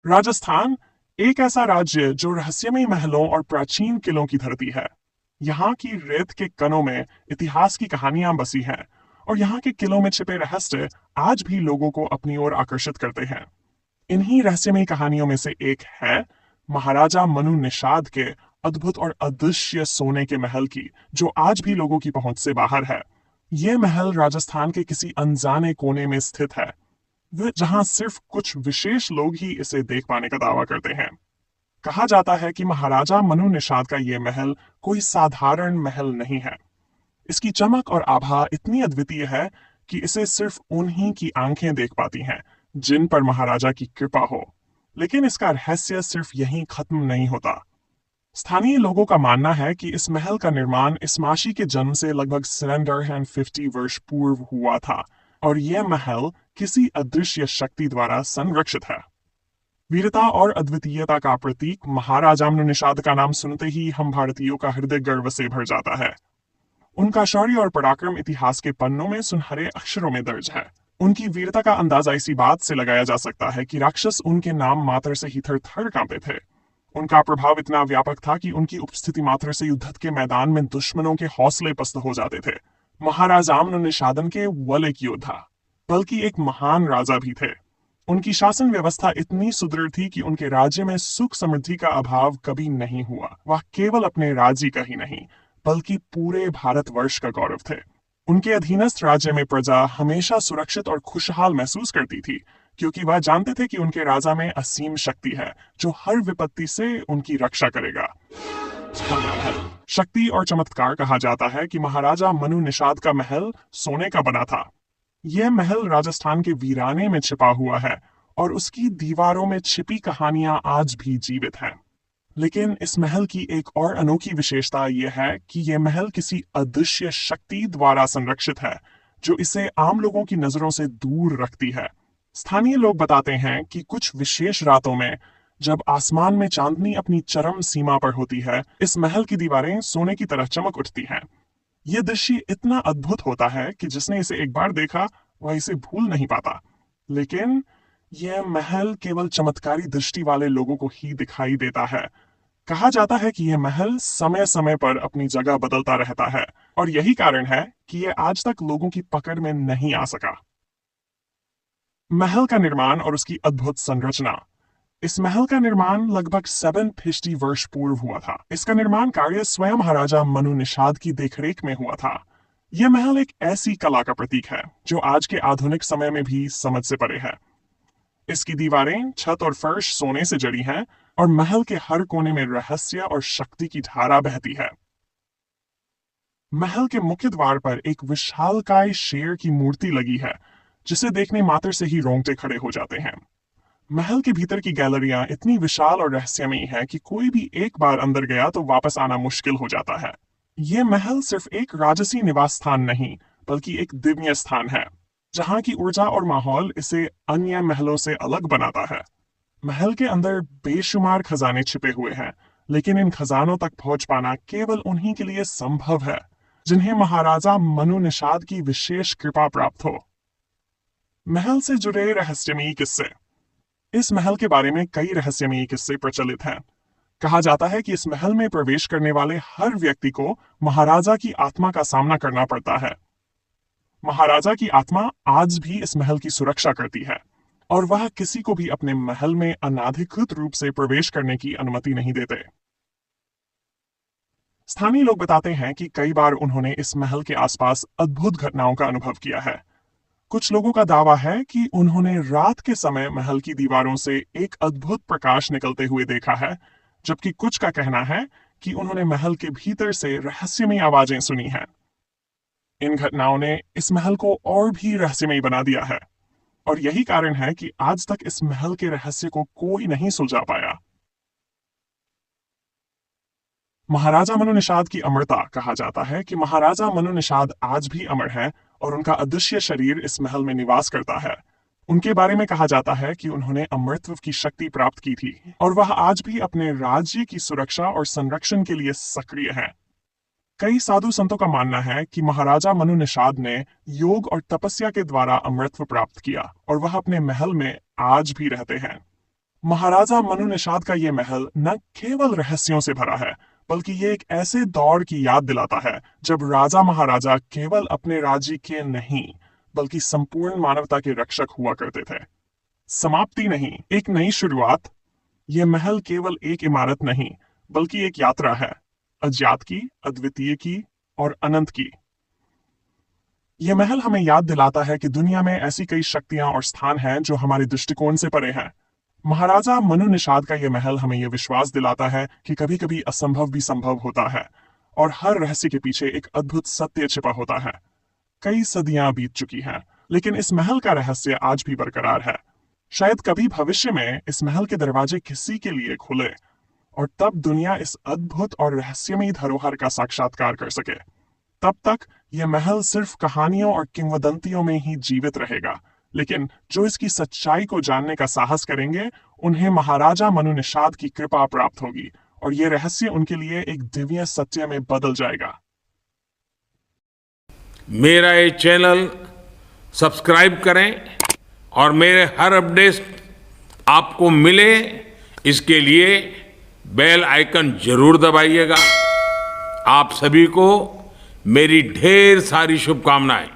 राजस्थान एक ऐसा राज्य जो रहस्यमयी महलों और प्राचीन किलों की धरती है। यहाँ की रेत के कणों में इतिहास की कहानियां बसी हैं और यहाँ के किलों में छिपे रहस्य आज भी लोगों को अपनी ओर आकर्षित करते हैं। इन्हीं रहस्यमयी कहानियों में से एक है महाराजा मनु निषाद के अद्भुत और अदृश्य सोने के महल की, जो आज भी लोगों की पहुंच से बाहर है। यह महल राजस्थान के किसी अनजाने कोने में स्थित है, जहां सिर्फ कुछ विशेष लोग ही इसे देख पाने का दावा करते हैं। कहा जाता है कि महाराजा मनु निषाद का यह महल कोई साधारण महल नहीं है। इसकी चमक और आभा इतनी अद्वितीय है कि इसे सिर्फ उन्हीं की आंखें देख पाती हैं जिन पर महाराजा की कृपा हो। लेकिन इसका रहस्य सिर्फ यहीं खत्म नहीं होता। स्थानीय लोगों का मानना है कि इस महल का निर्माण इस्माशी के जन्म से लगभग 750 वर्ष पूर्व हुआ था और यह महल किसी अदृश्य शक्ति द्वारा संरक्षित है। वीरता और अद्वितीयता का प्रतीक महाराजा मनु निषाद का नाम सुनते ही हम भारतीयों का हृदय गर्व से भर जाता है। उनका शौर्य और पराक्रम इतिहास के पन्नों में सुनहरे अक्षरों में दर्ज है। उनकी वीरता का अंदाजा इसी बात से लगाया जा सकता है कि राक्षस उनके नाम मात्र से ही थर थर कांपते थे। उनका प्रभाव इतना व्यापक था कि उनकी उपस्थिति मात्र से युद्ध के मैदान में दुश्मनों के हौसले पस्त हो जाते थे। महाराजा मनु निषादन के केवल एक योद्धा, बल्कि एक महान राजा भी थे। उनकी शासन व्यवस्था इतनी सुदृढ़ थी कि उनके राज्य में सुख समृद्धि का अभाव कभी नहीं हुआ। वह केवल अपने राज्य का ही नहीं, बल्कि पूरे भारतवर्ष का गौरव थे। उनके अधीनस्थ राज्य में प्रजा हमेशा सुरक्षित और खुशहाल महसूस करती थी, क्योंकि वह जानते थे कि उनके राजा में असीम शक्ति है जो हर विपत्ति से उनकी रक्षा करेगा। शक्ति और चमत्कार कहा जाता है कि महाराजा मनु निषाद का महल सोने का बना था। यह महल राजस्थान के वीराने में छिपा हुआ है और उसकी दीवारों में छिपी कहानियां आज भी जीवित हैं। लेकिन इस महल की एक और अनोखी विशेषता यह है कि यह महल किसी अदृश्य शक्ति द्वारा संरक्षित है, जो इसे आम लोगों की नजरों से दूर रखती है। स्थानीय लोग बताते हैं कि कुछ विशेष रातों में जब आसमान में चांदनी अपनी चरम सीमा पर होती है, इस महल की दीवारें सोने की तरह चमक उठती हैं। यह दृश्य इतना अद्भुत होता है कि जिसने इसे एक बार देखा वह इसे भूल नहीं पाता। लेकिन यह महल केवल चमत्कारी दृष्टि वाले लोगों को ही दिखाई देता है। कहा जाता है कि यह महल समय समय पर अपनी जगह बदलता रहता है और यही कारण है कि यह आज तक लोगों की पकड़ में नहीं आ सका। महल का निर्माण और उसकी अद्भुत संरचना। इस महल का निर्माण लगभग 750 वर्ष पूर्व हुआ था। इसका निर्माण कार्य स्वयं महाराजा मनु निषाद की देखरेख में हुआ था। यह महल एक ऐसी कला का प्रतीक है जो आज के आधुनिक समय में भी समझ से परे है। इसकी दीवारें, छत और फर्श सोने से जड़ी हैं और महल के हर कोने में रहस्य और शक्ति की धारा बहती है। महल के मुख्य द्वार पर एक विशालकाय शेर की मूर्ति लगी है, जिसे देखने मात्र से ही रोंगटे खड़े हो जाते हैं। महल के भीतर की गैलरियां इतनी विशाल और रहस्यमयी है कि कोई भी एक बार अंदर गया तो वापस आना मुश्किल हो जाता है। यह महल सिर्फ एक राजसी निवास स्थान नहीं, बल्कि एक दिव्य स्थान है, जहां की ऊर्जा और माहौल इसे अन्य महलों से अलग बनाता है। महल के अंदर बेशुमार खजाने छिपे हुए हैं, लेकिन इन खजानों तक पहुंच पाना केवल उन्हीं के लिए संभव है जिन्हें महाराजा मनु निषाद की विशेष कृपा प्राप्त हो। महल से जुड़े रहस्यमयी किस्से। इस महल के बारे में कई रहस्यमयी किस्से प्रचलित हैं। कहा जाता है कि इस महल में प्रवेश करने वाले हर व्यक्ति को महाराजा की आत्मा का सामना करना पड़ता है। महाराजा की आत्मा आज भी इस महल की सुरक्षा करती है और वह किसी को भी अपने महल में अनाधिकृत रूप से प्रवेश करने की अनुमति नहीं देते। स्थानीय लोग बताते हैं कि कई बार उन्होंने इस महल के आसपास अद्भुत घटनाओं का अनुभव किया है। कुछ लोगों का दावा है कि उन्होंने रात के समय महल की दीवारों से एक अद्भुत प्रकाश निकलते हुए देखा है, जबकि कुछ का कहना है कि उन्होंने महल के भीतर से रहस्यमयी आवाजें सुनी हैं। इन घटनाओं ने इस महल को और भी रहस्यमयी बना दिया है और यही कारण है कि आज तक इस महल के रहस्य को कोई नहीं सुलझा पाया। महाराजा मनु निषाद की अमरता। कहा जाता है कि महाराजा मनु निषाद आज भी अमर है और उनका अदृश्य शरीर इस महल में निवास करता है। उनके बारे में कहा जाता है कि उन्होंने अमरत्व की शक्ति प्राप्त की थी और वह आज भी अपने राज्य की सुरक्षा और संरक्षण के लिए सक्रिय है। कई साधु संतों का मानना है कि महाराजा मनु निषाद ने योग और तपस्या के द्वारा अमरत्व प्राप्त किया और वह अपने महल में आज भी रहते हैं। महाराजा मनु निषाद का ये महल न केवल रहस्यों से भरा है, बल्कि ये एक ऐसे दौर की याद दिलाता है जब राजा महाराजा केवल अपने राज्य के नहीं, बल्कि संपूर्ण मानवता के रक्षक हुआ करते थे। समाप्ति नहीं, एक नई शुरुआत। ये महल केवल एक इमारत नहीं, बल्कि एक यात्रा है, अज्ञात की, अद्वितीय की और अनंत की। यह महल हमें याद दिलाता है कि दुनिया में ऐसी कई शक्तियां और स्थान हैं जो हमारे दृष्टिकोण से परे हैं। महाराजा मनु निषाद का यह महल हमें यह विश्वास दिलाता है कि कभी कभी असंभव भी संभव होता है और हर रहस्य के पीछे एक अद्भुत सत्य छिपा होता है। कई सदियां बीत चुकी हैं, लेकिन इस महल का रहस्य आज भी बरकरार है। शायद कभी भविष्य में इस महल के दरवाजे किसी के लिए खुले और तब दुनिया इस अद्भुत और रहस्यमयी धरोहर का साक्षात्कार कर सके। तब तक यह महल सिर्फ कहानियों और किंवदंतियों में ही जीवित रहेगा, लेकिन जो इसकी सच्चाई को जानने का साहस करेंगे, उन्हें महाराजा मनु निषाद की कृपा प्राप्त होगी और यह रहस्य उनके लिए एक दिव्य सत्य में बदल जाएगा। मेरा ये चैनल सब्सक्राइब करें और मेरे हर अपडेट आपको मिले, इसके लिए बेल आइकन जरूर दबाइएगा। आप सभी को मेरी ढेर सारी शुभकामनाएं।